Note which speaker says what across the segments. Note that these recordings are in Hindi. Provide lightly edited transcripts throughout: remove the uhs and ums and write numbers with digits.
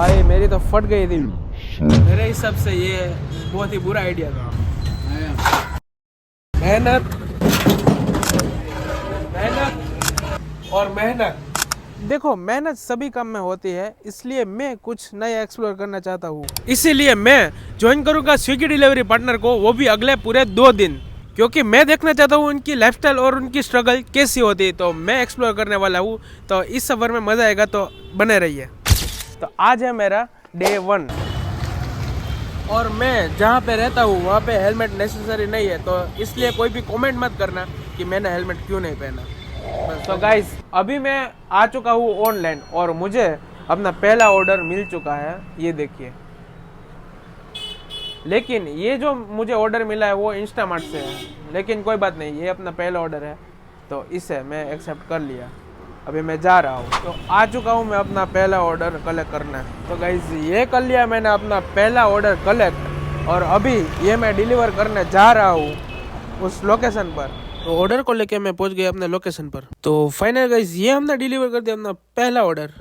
Speaker 1: भाई मेरी तो फट गई थी। मेरे हिसाब से ये बहुत ही बुरा आइडिया था। मेहनत मेहनत और मेहनत। देखो मेहनत सभी काम में होती है, इसलिए मैं कुछ नया एक्सप्लोर करना चाहता हूँ। इसीलिए मैं ज्वाइन करूँगा स्विगी डिलीवरी पार्टनर को, वो भी अगले पूरे 2 दिन, क्योंकि मैं देखना चाहता हूँ उनकी लाइफस्टाइल और उनकी स्ट्रगल कैसी होती है। तो मैं एक्सप्लोर करने वाला हूँ, तो इस सफ़र में मज़ा आएगा, तो बने रहिए। तो आज है मेरा डे 1 और मैं जहाँ पे रहता हूँ वहाँ पे हेलमेट नेसेसरी नहीं है, तो इसलिए कोई भी कमेंट मत करना कि मैंने हेलमेट क्यों नहीं पहना। तो गाइस अभी मैं आ चुका हूँ ऑनलाइन और मुझे अपना पहला ऑर्डर मिल चुका है, ये देखिए। लेकिन ये जो मुझे ऑर्डर मिला है वो इंस्टामार्ट से है, लेकिन कोई बात नहीं, ये अपना पहला ऑर्डर है तो इसे मैं एक्सेप्ट कर लिया। अभी मैं जा रहा हूँ, तो आ चुका हूँ मैं अपना पहला ऑर्डर कलेक्ट करना। तो गाइस ये कर लिया मैंने अपना पहला ऑर्डर कलेक्ट, और अभी ये मैं डिलीवर करने जा रहा हूँ उस लोकेशन पर। तो ऑर्डर को लेके मैं पहुँच गया अपने लोकेशन पर। तो फाइनल गाइस ये हमने डिलीवर कर दिया अपना पहला ऑर्डर।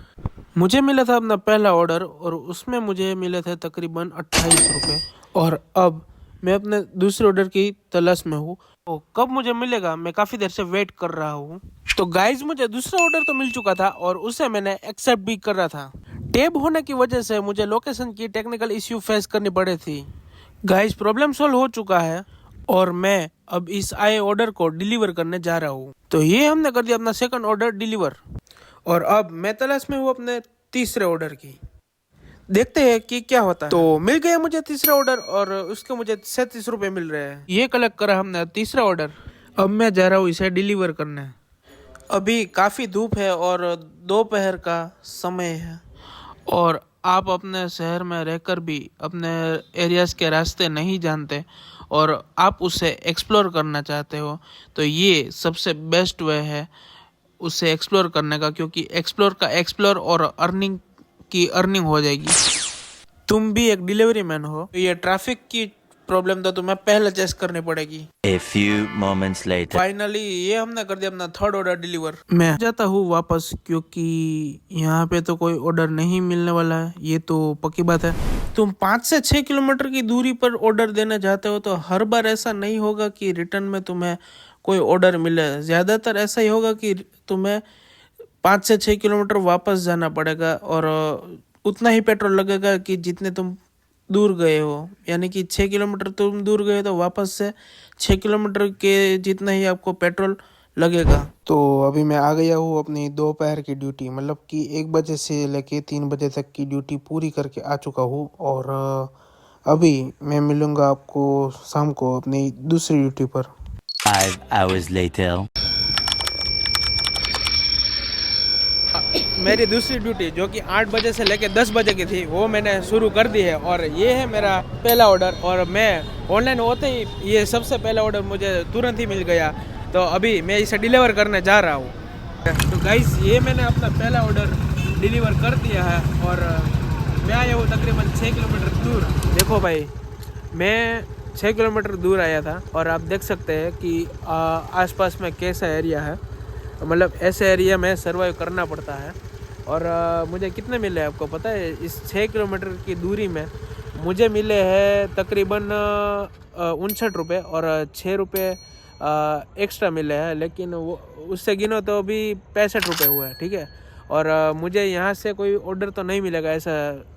Speaker 1: मुझे मिला था अपना पहला ऑर्डर और उसमें मुझे मिले थे तकरीबन 28 रुपये, और अब मैं अपने दूसरे ऑर्डर की तलाश में हूँ। तो कब मुझे मिलेगा, मैं काफ़ी देर से वेट कर रहा हूँ। तो गाइज मुझे दूसरा ऑर्डर तो मिल चुका था और उसे मैंने एक्सेप्ट भी कर रहा था। टैब होने की वजह से मुझे लोकेशन की टेक्निकल इश्यू फेस करनी पड़ी थी। गाइज प्रॉब्लम सॉल्व हो चुका है और मैं अब इस आए ऑर्डर को डिलीवर करने जा रहा हूँ। तो ये हमने कर दिया अपना सेकंड ऑर्डर डिलीवर, और अब मैं तलाश में हूँ अपने तीसरे ऑर्डर की। देखते हैं कि क्या होता है। तो मिल गया मुझे तीसरा ऑर्डर और उसके मुझे 37 रुपये मिल रहे हैं। ये कलेक्ट करा हमने तीसरा ऑर्डर। अब मैं जा रहा हूँ इसे डिलीवर करने। अभी काफ़ी धूप है और दोपहर का समय है, और आप अपने शहर में रहकर भी अपने एरियाज़ के रास्ते नहीं जानते और आप उसे एक्सप्लोर करना चाहते हो, तो ये सबसे बेस्ट वे है उसे एक्सप्लोर करने का, क्योंकि एक्सप्लोर और अर्निंग की अर्निंग हो जाएगी। तुम भी एक डिलीवरी मैन हो, तो ये ट्रैफिक की प्रॉब्लम तो तुम्हें पहले चेस करनी पड़ेगी।
Speaker 2: A few moments later.
Speaker 1: Finally ये हमने कर दिया अपना थर्ड ऑर्डर डिलीवर। मैं जाता हूँ वापस, क्योंकि यहाँ पे तो कोई ऑर्डर नहीं मिलने वाला है, ये तो पक्की बात है। तुम 5 से 6 किलोमीटर की दूरी पर ऑर्डर देने जाते हो, तो हर बार ऐसा नहीं होगा कि रिटर्न में तुम्हें कोई ऑर्डर मिले। ज़्यादातर ऐसा ही होगा कि तुम्हें 5 से 6 किलोमीटर वापस जाना पड़ेगा, और उतना ही पेट्रोल लगेगा कि जितने तुम दूर गए हो। यानी कि 6 किलोमीटर तुम दूर गए तो वापस से 6 किलोमीटर के जितना ही आपको पेट्रोल लगेगा। तो अभी मैं आ गया हूँ अपनी दोपहर की ड्यूटी, मतलब कि 1 बजे से लेके 3 बजे तक की ड्यूटी पूरी करके आ चुका हूँ, और अभी मैं मिलूँगा आपको शाम को अपनी दूसरी ड्यूटी पर।
Speaker 2: 5 hours later.
Speaker 1: मेरी दूसरी ड्यूटी जो कि 8 बजे से लेकर 10 बजे की थी, वो मैंने शुरू कर दी है, और ये है मेरा पहला ऑर्डर। और मैं ऑनलाइन होते ही ये सबसे पहला ऑर्डर मुझे तुरंत ही मिल गया, तो अभी मैं इसे डिलीवर करने जा रहा हूँ। तो गाइस ये मैंने अपना पहला ऑर्डर डिलीवर कर दिया है, और मैं आया हूँ तकरीबन 6 किलोमीटर दूर। देखो भाई मैं 6 किलोमीटर दूर आया था, और आप देख सकते हैं कि आसपास में कैसा एरिया है। मतलब ऐसे एरिया में सर्वाइव करना पड़ता है। और मुझे कितने मिले आपको पता है? इस 6 किलोमीटर की दूरी में मुझे मिले हैं तकरीबन 59 रुपये, और 6 रुपये एक्स्ट्रा मिले हैं, लेकिन वो उससे गिनो तो भी 65 रुपये हुए हैं, ठीक है। और मुझे यहाँ से कोई ऑर्डर तो नहीं मिलेगा ऐसा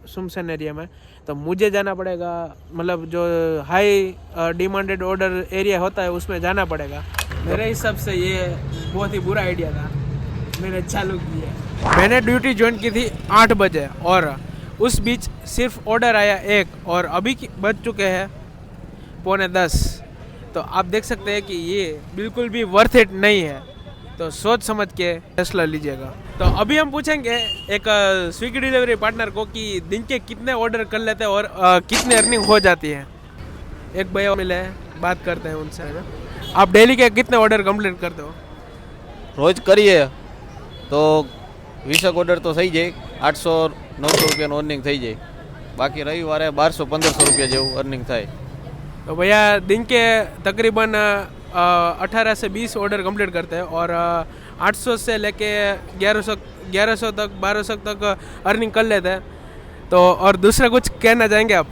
Speaker 1: सुनसान एरिया में, तो मुझे जाना पड़ेगा, मतलब जो हाई डिमांडेड ऑर्डर एरिया होता है उसमें जाना पड़ेगा। मेरे हिसाब से ये बहुत ही बुरा आइडिया था, मैंने चालू किया। मैंने ड्यूटी ज्वाइन की थी 8 बजे, और उस बीच सिर्फ ऑर्डर आया 1, और अभी बज चुके हैं 9:45। तो आप देख सकते हैं कि ये बिल्कुल भी वर्थ इट नहीं है, तो सोच समझ के फैसला लीजिएगा। तो अभी हम पूछेंगे एक स्विगी डिलीवरी पार्टनर को कि दिन के कितने ऑर्डर कर लेते हैं और कितनी अर्निंग हो जाती है। एक भैया मिले हैं, बात करते हैं उनसे। आप डेली के कितने ऑर्डर कंप्लीट करते हो?
Speaker 3: रोज કરીએ તો 20 ઓર્ડર તો થઈ જાય, 800-900 રૂપિયાનું અર્નિંગ થઈ જાય. બાકી રવિવારે 1200-1500 રૂપિયા જેવું અર્નિંગ થાય.
Speaker 1: तो भैया दिन के तकरीबन 18 से 20 ऑर्डर कंप्लीट करते हैं, और 800 से लेके 1100 तक 1200 तक अर्निंग कर लेते हैं। तो और दूसरा कुछ कहना चाहेंगे आप?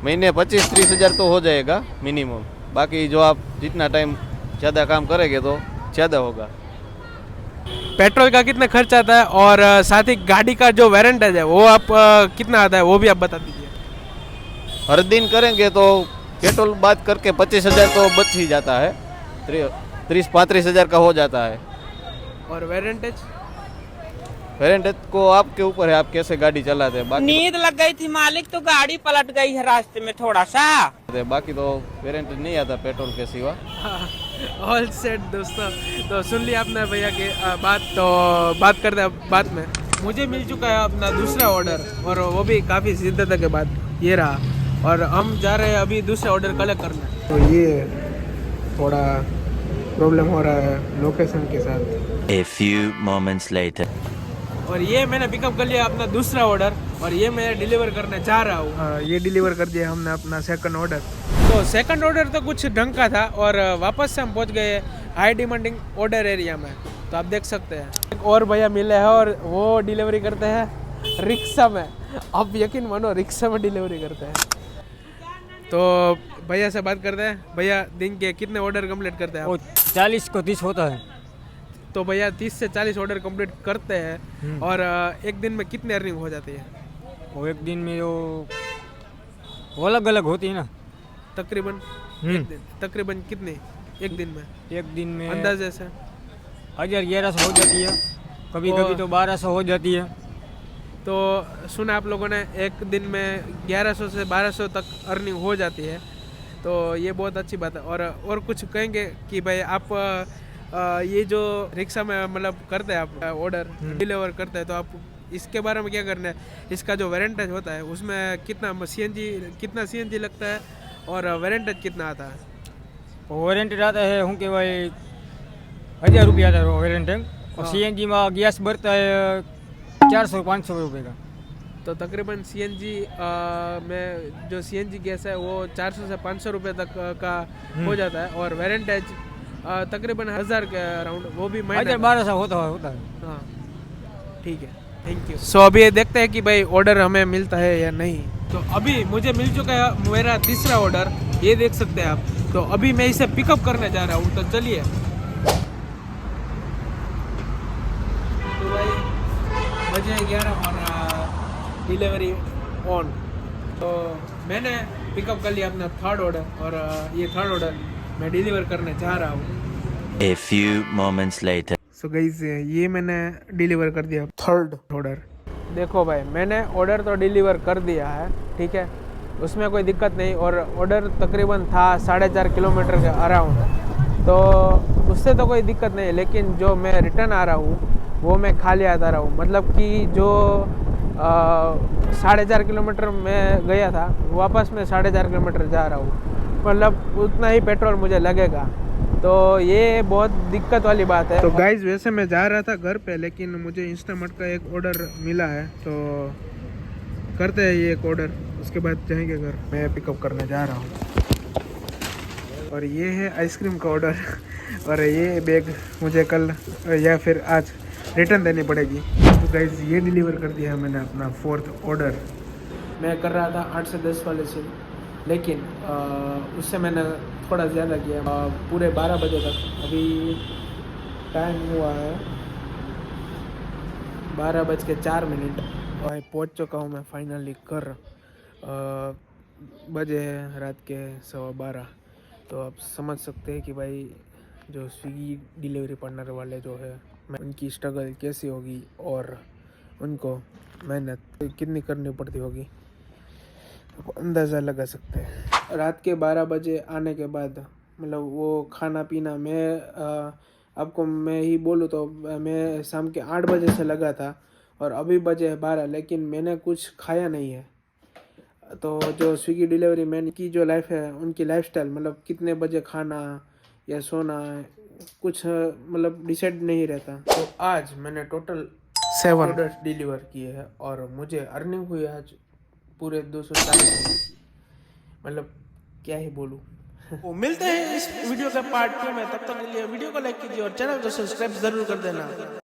Speaker 3: महीने 25-30 हज़ार तो हो जाएगा मिनिमम। बाकी जो आप जितना टाइम ज़्यादा काम करेंगे तो ज़्यादा होगा।
Speaker 1: पेट्रोल का कितना खर्च आता है और साथ ही गाड़ी का जो वारंटेज है वो आप कितना आता है वो भी आप बता दीजिए।
Speaker 3: हर दिन करेंगे तो पेट्रोल बात करके 25 हज़ार तो बच ही जाता है, 30-35 हज़ार का हो जाता है।
Speaker 1: और वारंटेज?
Speaker 3: वारंटेज को आपके ऊपर है, आप कैसे गाड़ी चलाते हैं। बाकी
Speaker 4: नींद लग गई थी मालिक तो गाड़ी पलट गई है रास्ते में थोड़ा सा।
Speaker 3: बाकी तो वारंटेज नहीं आता पेट्रोल के सिवा।
Speaker 1: ऑल सेट दोस्तों, तो सुन लिया आपने भैया की बात। तो बात करते हैं बाद में। मुझे मिल चुका है अपना दूसरा ऑर्डर और वो भी काफ़ी शिद्दत के बाद ये रहा। और हम जा रहे हैं अभी दूसरा ऑर्डर कलेक्ट करने। तो ये थोड़ा प्रॉब्लम हो रहा है लोकेशन के साथ।
Speaker 2: A few moments later.
Speaker 1: और ये मैंने पिकअप कर लिया अपना दूसरा ऑर्डर और ये मैं डिलीवर करने जा रहा हूँ। ये डिलीवर कर दिया हमने अपना सेकंड ऑर्डर। तो सेकंड ऑर्डर तो कुछ ढंग का था और वापस से हम पहुँच गए हाई डिमांडिंग ऑर्डर एरिया में। तो आप देख सकते हैं एक और भैया मिले हैं और वो डिलीवरी करते हैं रिक्शा में। आप यकीन मानो रिक्शा में डिलीवरी करते हैं। तो भैया से बात करते हैं। भैया दिन के कितने ऑर्डर कंप्लीट करते हैं आप?
Speaker 5: 40 को 30 होता है।
Speaker 1: तो भैया 30 से 40 ऑर्डर कंप्लीट करते हैं और एक दिन में कितनी अर्निंग हो जाती है?
Speaker 5: वो एक दिन में वो अलग अलग होती है ना।
Speaker 1: तकरीबन तकरीबन कितनी एक दिन में?
Speaker 5: एक दिन में
Speaker 1: अंदाजे से
Speaker 5: 1100 हो जाती है, कभी कभी तो 1200 हो जाती है।
Speaker 1: तो सुना आप लोगों ने एक दिन में 1100 से 1200 तक अर्निंग हो जाती है। तो ये बहुत अच्छी बात है। और कुछ कहेंगे कि भाई आप ये जो रिक्शा में मतलब करते हैं आप ऑर्डर डिलीवर करते हैं तो आप इसके बारे में क्या करना है? इसका जो वारंटेज होता है उसमें कितना सीएनजी लगता है और वारंटेज कितना आता है?
Speaker 5: वारंटी आता है हूँ कि भाई 1000 रुपया आता है वारंटी। और सीएनजी में गैस बढ़ता है 400-500 रुपये का।
Speaker 1: तो तकरीबन सीएनजी में जो सीएनजी गैस है वो 400 से 500 रुपये तक का हो जाता है और वारंटेज तकरीबन 1000 के अराउंड, वो भी
Speaker 5: 1200 होता है।
Speaker 1: हाँ ठीक है, थैंक यू। सो अभी देखते हैं कि भाई ऑर्डर हमें मिलता है या नहीं। तो अभी मुझे मिल चुका है मेरा तीसरा ऑर्डर, ये देख सकते हैं आप। तो अभी मैं इसे पिकअप करने जा रहा हूँ। तो चलिए। तो भाई बजे 11 और डिलीवरी ऑन। तो मैंने पिकअप कर लिया अपना थर्ड ऑर्डर और ये थर्ड ऑर्डर मैं डिलीवर करने जा रहा हूँ।
Speaker 2: A few moments later.
Speaker 1: So guys ये मैंने डिलीवर कर दिया थर्ड ऑर्डर। देखो भाई मैंने ऑर्डर तो डिलीवर कर दिया है, ठीक है, उसमें कोई दिक्कत नहीं। और ऑर्डर तकरीबन था 4.5 किलोमीटर के अराउंड, तो उससे तो कोई दिक्कत नहीं। लेकिन जो मैं रिटर्न आ रहा हूँ वो मैं खाली आता रहा हूँ। मतलब कि जो 4.5 किलोमीटर में गया था वापस मैं 4.5 किलोमीटर जा रहा हूँ। मतलब उतना ही पेट्रोल मुझे लगेगा। तो ये बहुत दिक्कत वाली बात है। तो गाइज वैसे मैं जा रहा था घर पे, लेकिन मुझे इंस्टामार्ट का एक ऑर्डर मिला है। तो करते हैं ये एक ऑर्डर, उसके बाद जाएंगे घर। मैं पिकअप करने जा रहा हूँ। और ये है आइसक्रीम का ऑर्डर और ये बैग मुझे कल या फिर आज रिटर्न देनी पड़ेगी। तो गाइज ये डिलीवर कर दिया है मैंने अपना फोर्थ ऑर्डर। मैं कर रहा था 8 से 10 वाले से, लेकिन उससे मैंने थोड़ा ज़्यादा किया, पूरे 12 बजे तक। अभी टाइम हुआ है 12:04 और पहुंच चुका हूँ मैं फाइनली घर। बजे हैं रात के 12:15। तो आप समझ सकते हैं कि भाई जो स्विगी डिलीवरी पार्टनर वाले जो है उनकी स्ट्रगल कैसी होगी और उनको मेहनत कितनी करनी पड़ती होगी, अंदाज़ा लगा सकते हैं। रात के 12 बजे आने के बाद मतलब वो खाना पीना, मैं आपको मैं ही बोलूँ तो मैं शाम के 8 बजे से लगा था और अभी बजे है 12, लेकिन मैंने कुछ खाया नहीं है। तो जो स्विगी डिलीवरी मैन की जो लाइफ है, उनकी लाइफस्टाइल मतलब कितने बजे खाना या सोना कुछ मतलब डिसाइड नहीं रहता। तो आज मैंने टोटल 7 ऑर्डर्स डिलीवर किए हैं और मुझे अर्निंग हुई आज पूरे 240। मतलब क्या ही बोलूँ। वो मिलते हैं इस वीडियो के पार्ट 2 में। तब तक के लिए वीडियो को लाइक कीजिए और चैनल को सब्सक्राइब जरूर कर देना।